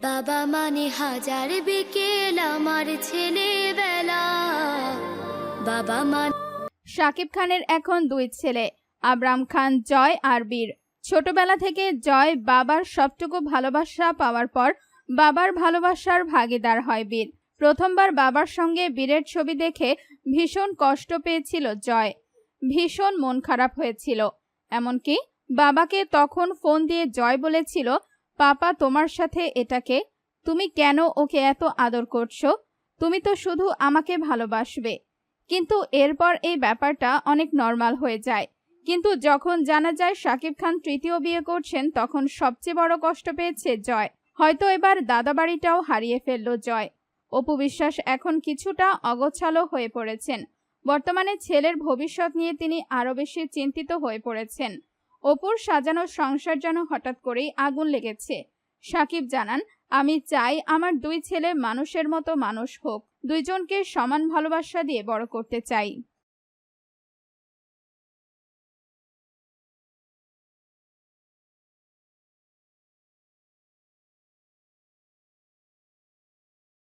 বাবা মানে হাজার বিকেল আমার ছেলেবেলা। বাবা মানে শাকিব খানের এখন দুই ছেলে, আবরাম খান জয় আর বীর। ছোটবেলা থেকে জয় বাবার সবটুকু ভালোবাসা পাওয়ার পর বাবার ভালোবাসার ভাগিদার হয় বীর। প্রথমবার বাবার সঙ্গে বীরের ছবি দেখে ভীষণ কষ্ট পেয়েছিল জয়, ভীষণ মন খারাপ হয়েছিল। এমনকি বাবাকে তখন ফোন দিয়ে জয় বলেছিল, পাপা তোমার সাথে এটাকে, তুমি কেন ওকে এত আদর করছো? তুমি তো শুধু আমাকে ভালোবাসবে। কিন্তু এরপর এই ব্যাপারটা অনেক নর্মাল হয়ে যায়। কিন্তু যখন জানা যায় শাকিব খান তৃতীয় বিয়ে করছেন, তখন সবচেয়ে বড় কষ্ট পেয়েছে জয়। হয়তো এবার দাদাবাড়িটাও হারিয়ে ফেলল জয়। অপু বিশ্বাস এখন কিছুটা অগোছালো হয়ে পড়েছেন। বর্তমানে ছেলের ভবিষ্যৎ নিয়ে তিনি আরো বেশি চিন্তিত হয়ে পড়েছেন। অপুর সাজানো সংসার যেন হঠাৎ করেই আগুন লেগেছে। শাকিব জানান, আমি চাই আমার দুই ছেলে মানুষের মতো মানুষ হোক, দুইজনকে সমান ভালোবাসা দিয়ে বড় করতে চাই।